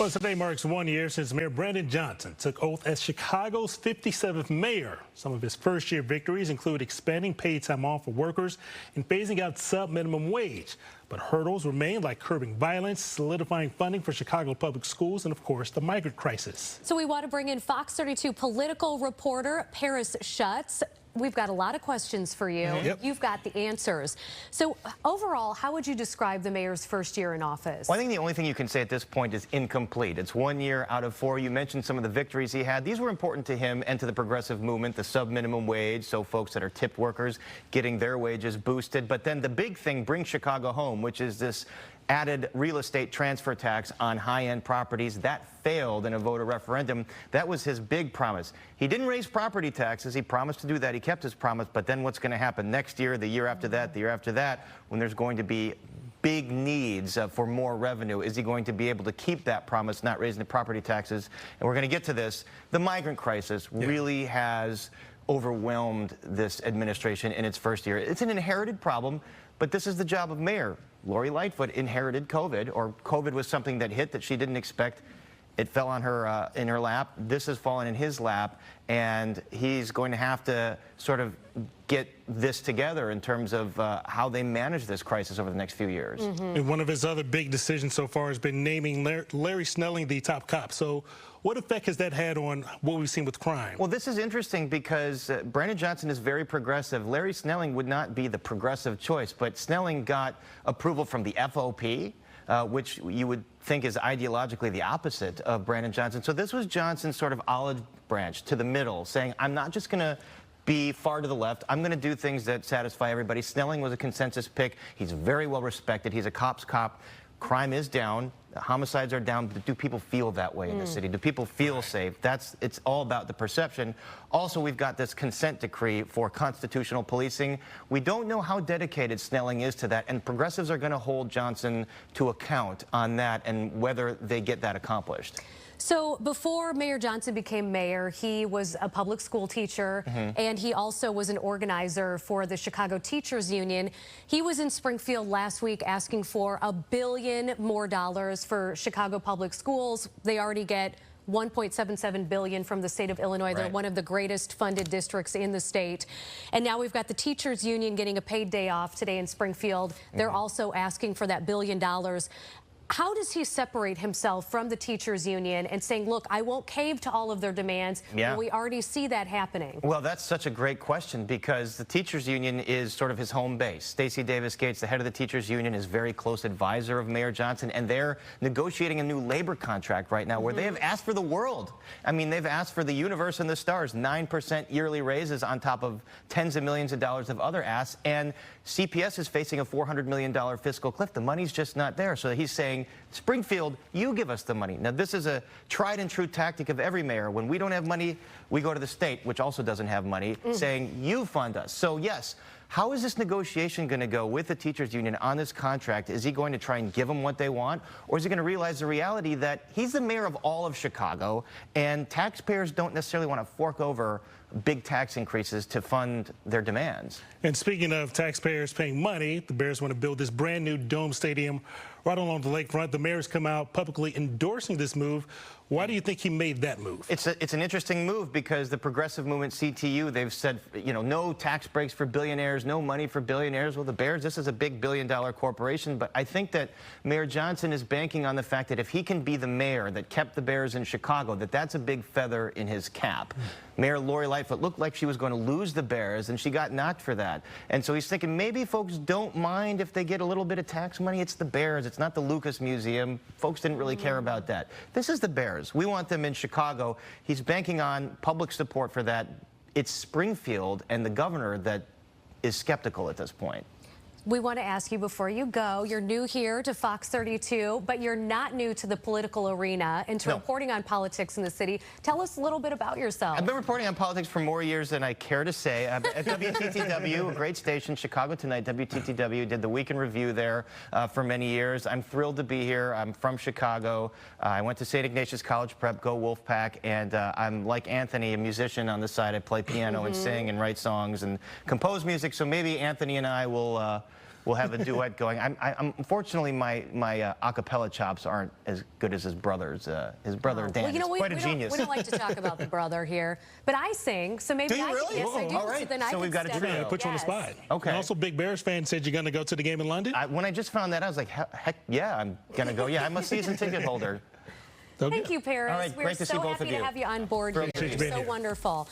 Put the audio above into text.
Well, today marks 1 year since Mayor Brandon Johnson took oath as Chicago's 57th mayor. Some of his first-year victories include expanding paid time off for workers and phasing out sub-minimum wage. But hurdles remain, like curbing violence, solidifying funding for Chicago public schools, and, of course, the migrant crisis. So we want to bring in Fox 32 political reporter Paris Schutz. We've got a lot of questions for you. Yep. You've got the answers. So overall, how would you describe the mayor's first year in office? Well, I think the only thing you can say at this point is incomplete. It's 1 year out of 4. You mentioned some of the victories he had. These were important to him and to the progressive movement, the sub-minimum wage, so folks that are tipped workers getting their wages boosted. But then the big thing, bring Chicago home, which is this added real estate transfer tax on high-end properties. That failed in a voter referendum. That was his big promise. He didn't raise property taxes. He promised to do that. He kept his promise. But then what's going to happen next year, the year after that, the year after that, when there's going to be big needs for more revenue? Is he going to be able to keep that promise, not raising the property taxes? And we're going to get to this. The migrant crisis really has overwhelmed this administration in its first year. It's an inherited problem, but this is the job of Mayor. Lori Lightfoot inherited COVID, or COVID was something that hit that she didn't expect. It fell on her in her lap. This has fallen in his lap, and he's going to have to sort of get this together in terms of how they manage this crisis over the next few years. And one of his other big decisions so far has been naming Larry Snelling the top cop. So what effect has that had on what we've seen with crime? Well, this is interesting because Brandon Johnson is very progressive. Larry Snelling would not be the progressive choice, but Snelling got approval from the FOP, which you would think is ideologically the opposite of Brandon Johnson. So this was Johnson's sort of olive branch to the middle, saying, I'm not just going to be far to the left. I'm going to do things that satisfy everybody. Snelling was a consensus pick. He's very well respected. He's a cop's cop. Crime is down. Homicides are down. But do people feel that way in the city? Do people feel safe? It's all about the perception. Also, we've got this consent decree for constitutional policing. We don't know how dedicated Snelling is to that, and progressives are going to hold Johnson to account on that and whether they get that accomplished. So before Mayor Johnson became mayor, he was a public school teacher, and he also was an organizer for the Chicago Teachers Union. He was in Springfield last week asking for $1 billion more for Chicago public schools. They already get $1.77 billion from the state of Illinois. They're one of the greatest funded districts in the state. And now we've got the teachers union getting a paid day off today in Springfield. They're also asking for that $1 billion. How does he separate himself from the teachers union and saying, look, I won't cave to all of their demands? Well, we already see that happening. Well, that's such a great question because the teachers union is sort of his home base. Stacey Davis Gates, the head of the teachers union, is very close advisor of Mayor Johnson, and they're negotiating a new labor contract right now where they have asked for the world. I mean, they've asked for the universe and the stars, 9% yearly raises on top of tens of millions of dollars of other asks, and CPS is facing a $400 million fiscal cliff. The money's just not there. So he's saying, Springfield, you give us the money. Now, this is a tried and true tactic of every mayor. When we don't have money, we go to the state, which also doesn't have money, saying, you fund us. So, yes, how is this negotiation going to go with the teachers union on this contract? Is he going to try and give them what they want? Or is he going to realize the reality that he's the mayor of all of Chicago, and taxpayers don't necessarily want to fork over big tax increases to fund their demands? And speaking of taxpayers paying money, the Bears want to build this brand new dome stadium right along the lakefront. The mayor's come out publicly endorsing this move. Why do you think he made that move? It's an interesting move because the progressive movement, CTU, they've said, you know, no tax breaks for billionaires, no money for billionaires. Well, the Bears, this is a big billion-dollar corporation, but I think that Mayor Johnson is banking on the fact that if he can be the mayor that kept the Bears in Chicago, that's a big feather in his cap. Mayor Lori Lightfoot looked like she was going to lose the Bears, and she got knocked for that. And so he's thinking maybe folks don't mind if they get a little bit of tax money. It's the Bears. It's not the Lucas Museum. Folks didn't really care about that. This is the Bears. We want them in Chicago. He's banking on public support for that. It's Springfield and the governor that is skeptical at this point. We want to ask you before you go, you're new here to Fox 32, but you're not new to the political arena and to reporting on politics in the city. Tell us a little bit about yourself. I've been reporting on politics for more years than I care to say. At WTTW, a great station, Chicago Tonight, WTTW, did the Week in Review there for many years. I'm thrilled to be here. I'm from Chicago. I went to St. Ignatius College Prep, go Wolfpack, and I'm like Anthony, a musician on the side. I play piano and sing and write songs and compose music, so maybe Anthony and I will we'll have a duet going. Unfortunately, my a cappella chops aren't as good as his brother's. His brother Dan well, is quite a genius. We don't like to talk about the brother here, but I sing, so maybe Do you really? Yes, I do. All right. So then I So we've got a step trio. in. Put you on the spot. Okay. And also, big Bears fan said you're going to go to the game in London. When I just found that, I was like, heck yeah, I'm gonna go. Yeah, I'm a season ticket holder. Thank you, Paris. All right, We're great to see so both of happy to you. have you on board here. Thrilled to You're be so here. wonderful.